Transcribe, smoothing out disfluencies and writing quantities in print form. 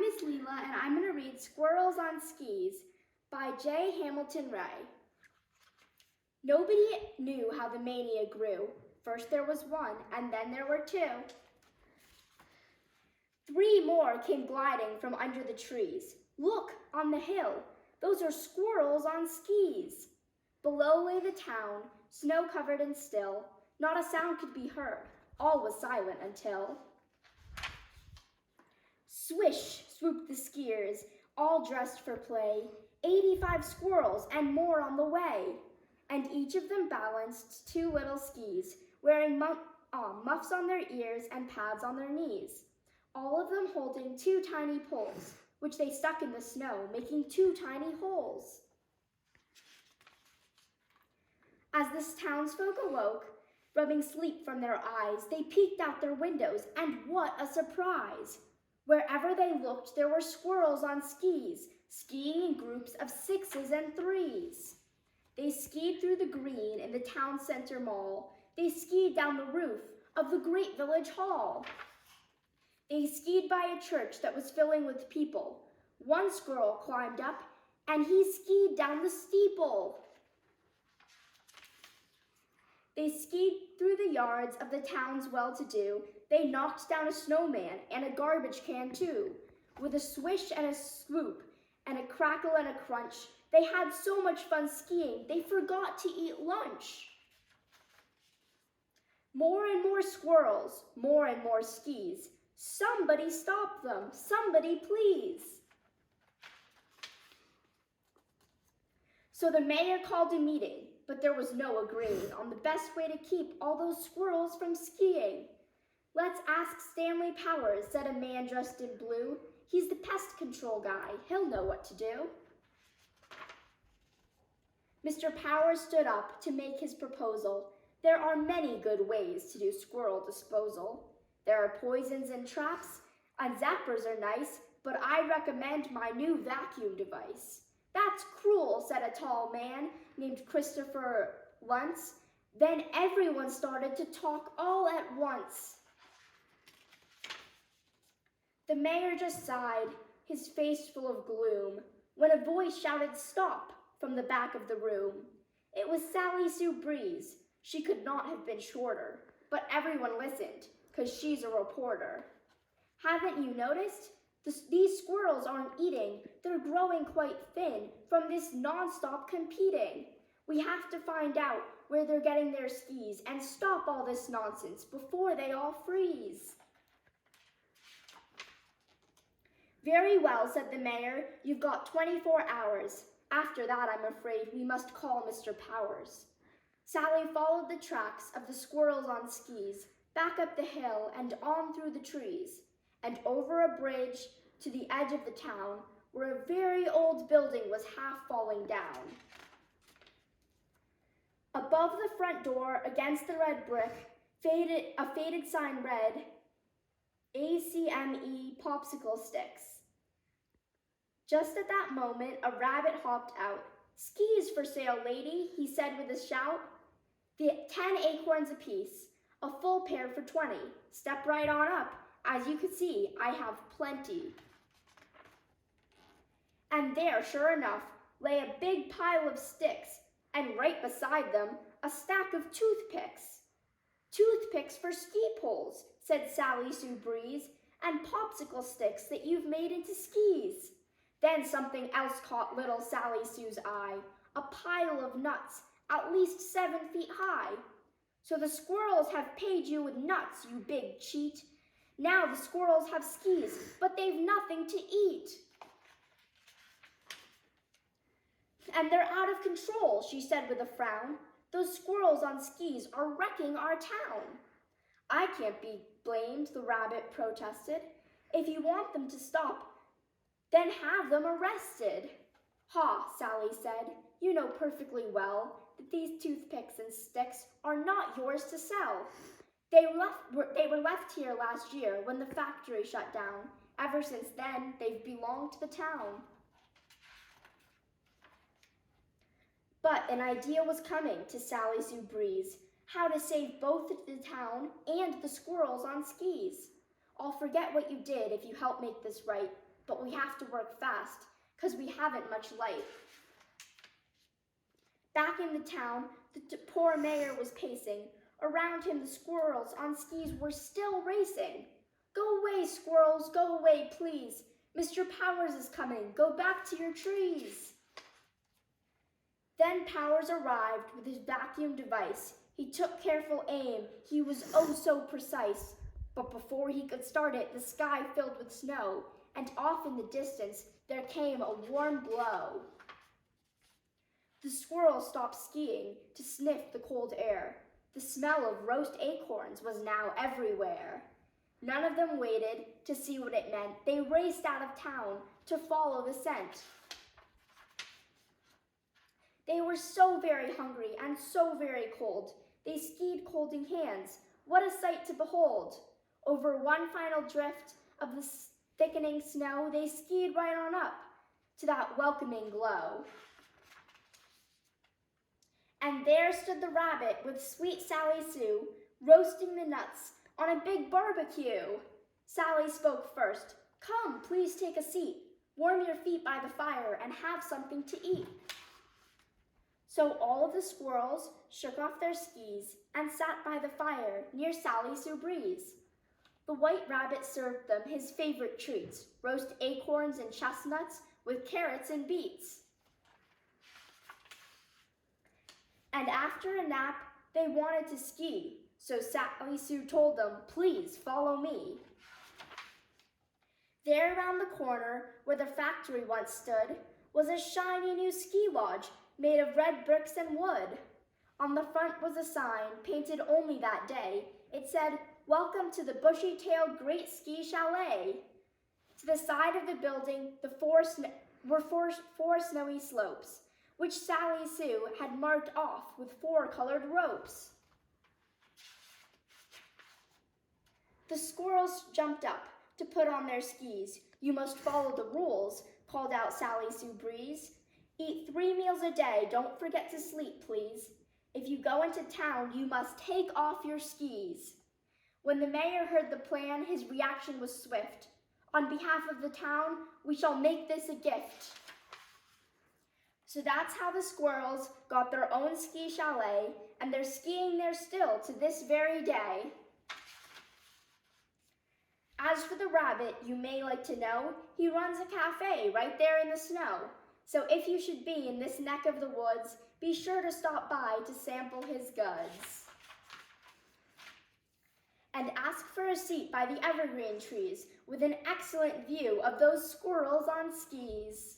is Leela, and I'm going to read Squirrels on Skis by J. Hamilton Ray. Nobody knew how the mania grew. First there was one, and then there were two. 3 more came gliding from under the trees. Look, on the hill, those are squirrels on skis. Below lay the town, snow-covered and still. Not a sound could be heard. All was silent until... Swish, swooped the skiers, all dressed for play. 85 squirrels and more on the way. And each of them balanced 2 little skis, wearing muffs on their ears and pads on their knees. All of them holding 2 tiny poles, which they stuck in the snow, making 2 tiny holes. As the townsfolk awoke, rubbing sleep from their eyes, they peeked out their windows, and what a surprise! Wherever they looked, there were squirrels on skis, skiing in groups of 6s and 3s. They skied through the green in the town center mall. They skied down the roof of the great village hall. They skied by a church that was filling with people. One squirrel climbed up, and he skied down the steeple. They skied through the yards of the town's well-to-do. They knocked down a snowman and a garbage can too. With a swish and a swoop and a crackle and a crunch, they had so much fun skiing, they forgot to eat lunch. More and more squirrels, more and more skis. Somebody stop them, somebody please. So the mayor called a meeting, but there was no agreeing on the best way to keep all those squirrels from skiing. Let's ask Stanley Powers, said a man dressed in blue. He's the pest control guy. He'll know what to do. Mr. Powers stood up to make his proposal. There are many good ways to do squirrel disposal. There are poisons and traps, and zappers are nice, but I recommend my new vacuum device. That's cruel, said a tall man named Christopher Luntz. Then everyone started to talk all at once. The mayor just sighed, his face full of gloom, when a voice shouted, "Stop!" from the back of the room. It was Sally Sue Breeze. She could not have been shorter, but everyone listened, 'cause she's a reporter. Haven't you noticed? These squirrels aren't eating. They're growing quite thin from this nonstop competing. We have to find out where they're getting their skis and stop all this nonsense before they all freeze. Very well, said the mayor. You've got 24 hours. After that, I'm afraid we must call Mr. Powers. Sally followed the tracks of the squirrels on skis, back up the hill and on through the trees, and over a bridge to the edge of the town, where a very old building was half falling down. Above the front door, against the red brick, a faded sign read, ACME Popsicle Sticks. Just at that moment, a rabbit hopped out. Skis for sale, lady, he said with a shout. 10 acorns apiece, a full pair for 20. Step right on up. As you can see, I have plenty. And there, sure enough, lay a big pile of sticks, and right beside them, a stack of toothpicks. Toothpicks for ski poles, said Sally Sue Breeze, and popsicle sticks that you've made into skis. Then something else caught little Sally Sue's eye, a pile of nuts, at least 7 feet high. So the squirrels have paid you with nuts, you big cheat. Now the squirrels have skis, but they've nothing to eat. And they're out of control, she said with a frown. Those squirrels on skis are wrecking our town. I can't be blamed, the rabbit protested. If you want them to stop, then have them arrested. Ha, Sally said, you know perfectly well that these toothpicks and sticks are not yours to sell. They were left here last year when the factory shut down. Ever since then, they've belonged to the town. But an idea was coming to Sally Sue Breeze, how to save both the town and the squirrels on skis. I'll forget what you did if you help make this right, but we have to work fast, 'cause we haven't much light. Back in the town, the poor mayor was pacing. Around him, the squirrels on skis were still racing. Go away, squirrels, go away, please. Mr. Powers is coming. Go back to your trees. Then Powers arrived with his vacuum device. He took careful aim. He was oh so precise. But before he could start it, the sky filled with snow, and off in the distance, there came a warm blow. The squirrels stopped skiing to sniff the cold air. The smell of roast acorns was now everywhere. None of them waited to see what it meant. They raced out of town to follow the scent. They were so very hungry and so very cold. They skied holding hands. What a sight to behold! Over one final drift of the thickening snow, they skied right on up to that welcoming glow. And there stood the rabbit with sweet Sally Sue, roasting the nuts on a big barbecue. Sally spoke first. Come, please take a seat. Warm your feet by the fire and have something to eat. So all of the squirrels shook off their skis and sat by the fire near Sally Sue Breeze. The white rabbit served them his favorite treats, roast acorns and chestnuts with carrots and beets. And after a nap, they wanted to ski, so Sally Sue told them, please follow me. There around the corner, where the factory once stood, was a shiny new ski lodge made of red bricks and wood. On the front was a sign, painted only that day. It said, welcome to the bushy-tailed Great Ski Chalet. To the side of the building were four snowy slopes, which Sally Sue had marked off with 4 colored ropes. The squirrels jumped up to put on their skis. You must follow the rules, called out Sally Sue Breeze. Eat 3 meals a day, don't forget to sleep, please. If you go into town, you must take off your skis. When the mayor heard the plan, his reaction was swift. On behalf of the town, we shall make this a gift. So that's how the squirrels got their own ski chalet, and they're skiing there still to this very day. As for the rabbit, you may like to know, he runs a cafe right there in the snow. So if you should be in this neck of the woods, be sure to stop by to sample his goods. And ask for a seat by the evergreen trees with an excellent view of those squirrels on skis.